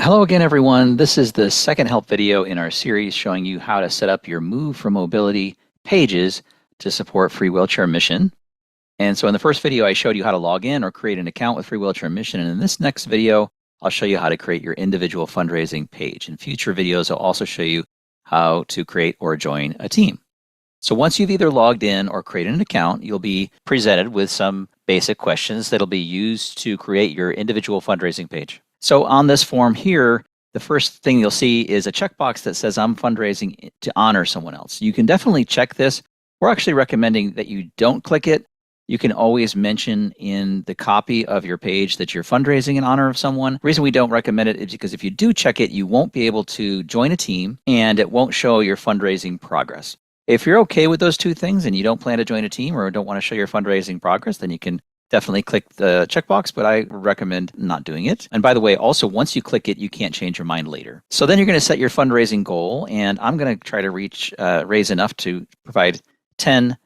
Hello again, everyone. This is the second help video in our series showing you how to set up your Move for Mobility pages to support Free Wheelchair Mission. And so in the first video, I showed you how to log in or create an account with Free Wheelchair Mission. And in this next video, I'll show you how to create your individual fundraising page. In future videos, I'll also show you how to create or join a team. So once you've either logged in or created an account, you'll be presented with some basic questions that'll be used to create your individual fundraising page. So on this form here, the first thing you'll see is a checkbox that says I'm fundraising to honor someone else. You can definitely check this. We're actually recommending that you don't click it. You can always mention in the copy of your page that you're fundraising in honor of someone. The reason we don't recommend it is because if you do check it, you won't be able to join a team and it won't show your fundraising progress. If you're okay with those two things and you don't plan to join a team or don't want to show your fundraising progress, then you can definitely click the checkbox, but I recommend not doing it. And by the way, also, once you click it, you can't change your mind later. So then you're going to set your fundraising goal, and I'm going to try to raise enough to provide 10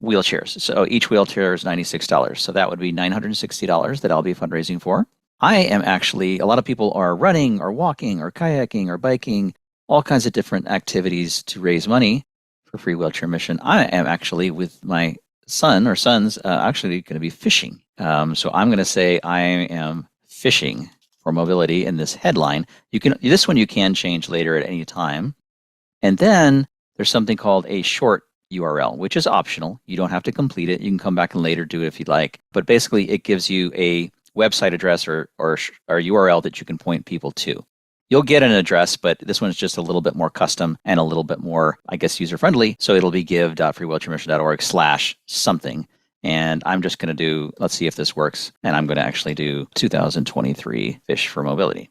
wheelchairs. So each wheelchair is $96. So that would be $960 that I'll be fundraising for. I am actually, a lot of people are running or walking or kayaking or biking, all kinds of different activities to raise money for Free Wheelchair Mission. I am actually with my son or sons actually going to be fishing. So I'm going to say I am fishing for mobility in this headline. This one you can change later at any time. And then there's something called a short URL, which is optional. You don't have to complete it. You can come back and later do it if you'd like. But basically it gives you a website address or URL that you can point people to. You'll get an address, but this one's just a little bit more custom and a little bit more, I guess, user-friendly. So it'll be give.freewheelchairmission.org/something. And I'm just going to do, let's see if this works. And I'm going to actually do 2023 Fish for Mobility.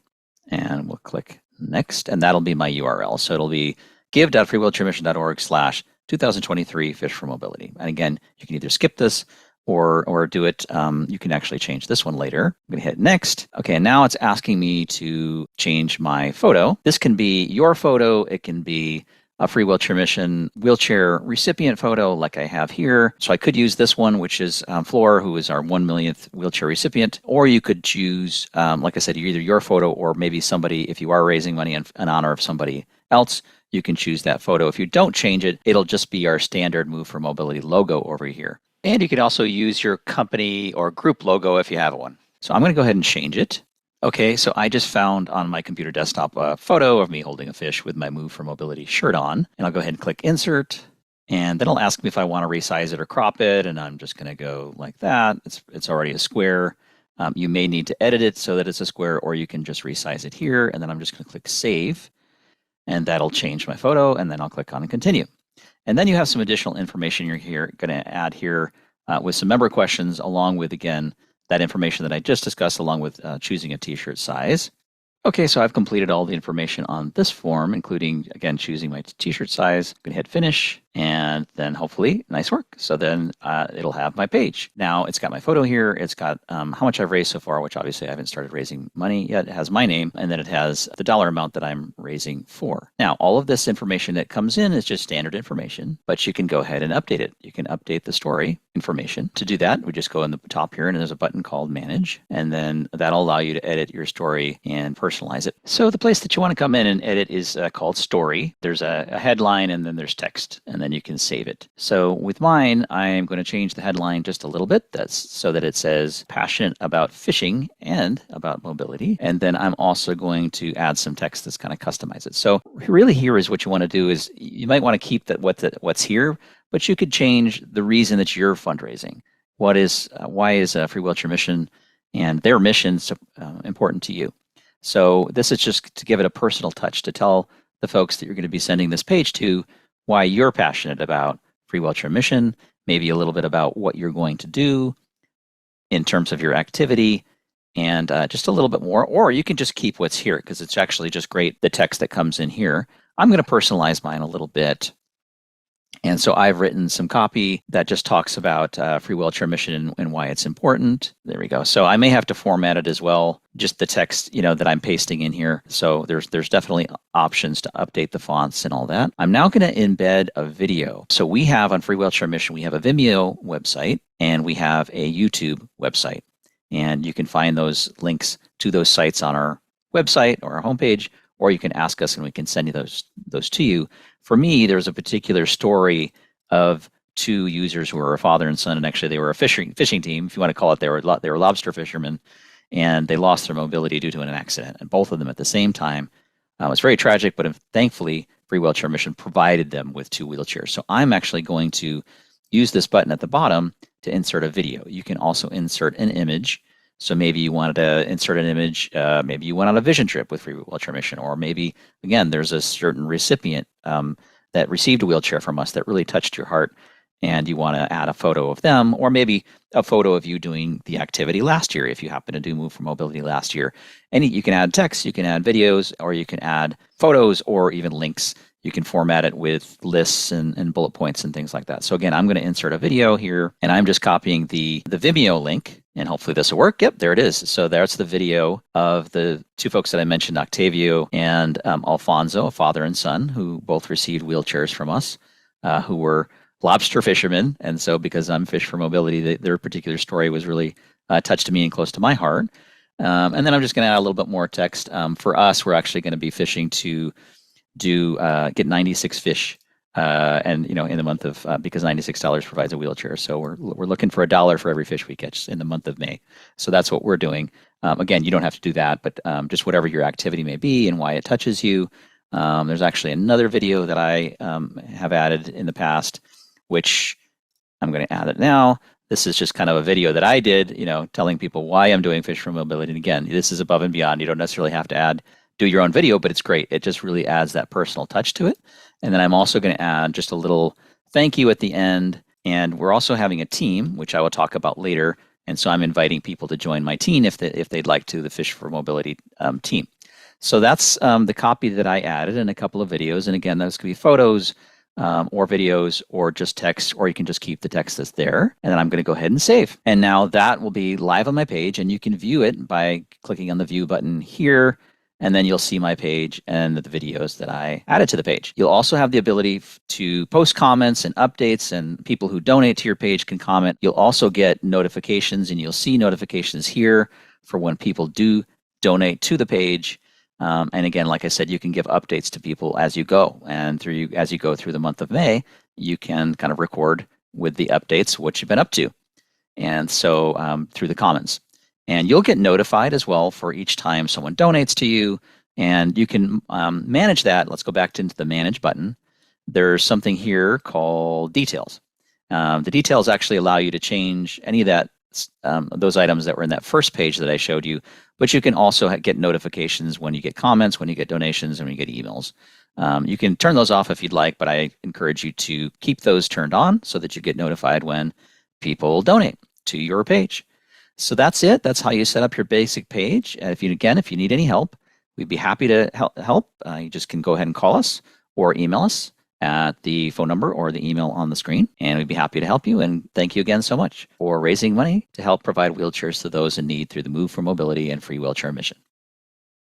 And we'll click next, and that'll be my URL. So it'll be give.freewheelchairmission.org/2023 Fish for Mobility. And again, you can either skip this or do it. You can actually change this one later. I'm going to hit next. Okay, and now it's asking me to change my photo. This can be your photo. It can be a Free Wheelchair Mission wheelchair recipient photo like I have here. So I could use this one, which is Flora, who is our 1 millionth wheelchair recipient. Or you could choose, like I said, either your photo or maybe somebody, if you are raising money in honor of somebody else, you can choose that photo. If you don't change it, it'll just be our standard Move for Mobility logo over here. And you can also use your company or group logo if you have one. So I'm going to go ahead and change it. Okay, so I just found on my computer desktop a photo of me holding a fish with my Move for Mobility shirt on. And I'll go ahead and click Insert. And then it'll ask me if I want to resize it or crop it. And I'm just going to go like that. It's already a square. You may need to edit it so that it's a square, or you can just resize it here. And then I'm just going to click Save. And that'll change my photo. And then I'll click on and Continue. And then you have some additional information you're going to add here with some member questions, along with, again, that information that I just discussed, along with choosing a t-shirt size. Okay, so I've completed all the information on this form, including, again, choosing my t-shirt size. I'm going to hit Finish, and then hopefully, nice work. So then it'll have my page. Now it's got my photo here. It's got how much I've raised so far, which obviously I haven't started raising money yet. It has my name, and then it has the dollar amount that I'm raising for. Now, all of this information that comes in is just standard information, but you can go ahead and update it. You can update the story information. To do that, we just go in the top here, and there's a button called Manage, and then that'll allow you to edit your story and personalize it. So the place that you want to come in and edit is called Story. There's a headline, and then there's text, and then you can save it. So with mine, I'm going to change the headline just a little bit. That's so that it says passionate about fishing and about mobility. And then I'm also going to add some text that's kind of customize it. So really here is what you want to do is you might want to keep what's here, but you could change the reason that you're fundraising. Why is Free Wheelchair Mission and their mission so important to you? So this is just to give it a personal touch, to tell the folks that you're going to be sending this page to why you're passionate about Free Wheelchair Mission, maybe a little bit about what you're going to do in terms of your activity, and just a little bit more. Or you can just keep what's here because it's actually just great, the text that comes in here. I'm going to personalize mine a little bit. And so I've written some copy that just talks about Free Wheelchair Mission and why it's important. There we go. So I may have to format it as well, just the text, that I'm pasting in here. So there's definitely options to update the fonts and all that. I'm now going to embed a video. So we have on Free Wheelchair Mission, we have a Vimeo website and we have a YouTube website. And you can find those links to those sites on our website or our homepage, or you can ask us and we can send you those to you. For me, there's a particular story of two users who were a father and son, and actually they were a fishing team, if you want to call it. They were lobster fishermen, and they lost their mobility due to an accident, and both of them at the same time. It's very tragic, but thankfully, Free Wheelchair Mission provided them with 2 wheelchairs. So I'm actually going to use this button at the bottom to insert a video. You can also insert an image. So maybe you wanted to insert an image, maybe you went on a vision trip with Free Wheelchair Mission, or maybe, again, there's a certain recipient that received a wheelchair from us that really touched your heart, and you want to add a photo of them, or maybe a photo of you doing the activity last year if you happen to do Move for Mobility last year. You can add text, you can add videos, or you can add photos or even links. You can format it with lists and bullet points and things like that. So again, I'm going to insert a video here, and I'm just copying the Vimeo link, and hopefully this will work. Yep, there it is. So that's the video of the 2 folks that I mentioned, Octavio and Alfonso, a father and son, who both received wheelchairs from us, who were lobster fishermen. And so because I'm Fish for Mobility, their particular story was really touched to me and close to my heart. And then I'm just going to add a little bit more text. For us, we're actually going to be fishing to get 96 fish, and in the month of because $96 provides a wheelchair, so we're looking for $1 for every fish we catch in the month of May. So that's what we're doing. Again, you don't have to do that, but just whatever your activity may be and why it touches you. There's actually another video that I have added in the past, which I'm going to add it now. This is just kind of a video that I did, telling people why I'm doing Fish for Mobility. And again, this is above and beyond. You don't necessarily have to do your own video, but it's great. It just really adds that personal touch to it. And then I'm also going to add just a little thank you at the end. And we're also having a team, which I will talk about later. And so I'm inviting people to join my team if they'd like to, the Fish for Mobility team. So that's the copy that I added in a couple of videos. And again, those could be photos, or videos, or just text, or you can just keep the text that's there. And then I'm going to go ahead and save. And now that will be live on my page, and you can view it by clicking on the view button here, and then you'll see my page and the videos that I added to the page. You'll also have the ability to post comments and updates, and people who donate to your page can comment. You'll also get notifications, and you'll see notifications here for when people do donate to the page. And again, like I said, you can give updates to people as you go. And as you go through the month of May, you can kind of record with the updates what you've been up to. And so through the comments. And you'll get notified as well for each time someone donates to you. And you can manage that. Let's go back into the Manage button. There's something here called Details. The details actually allow you to change any of that, those items that were in that first page that I showed you. But you can also get notifications when you get comments, when you get donations, and when you get emails. You can turn those off if you'd like, but I encourage you to keep those turned on so that you get notified when people donate to your page. So that's it. That's how you set up your basic page. If you need any help, we'd be happy to help. You just can go ahead and call us or email us at the phone number or the email on the screen, and we'd be happy to help you. And thank you again so much for raising money to help provide wheelchairs to those in need through the Move for Mobility and Free Wheelchair Mission.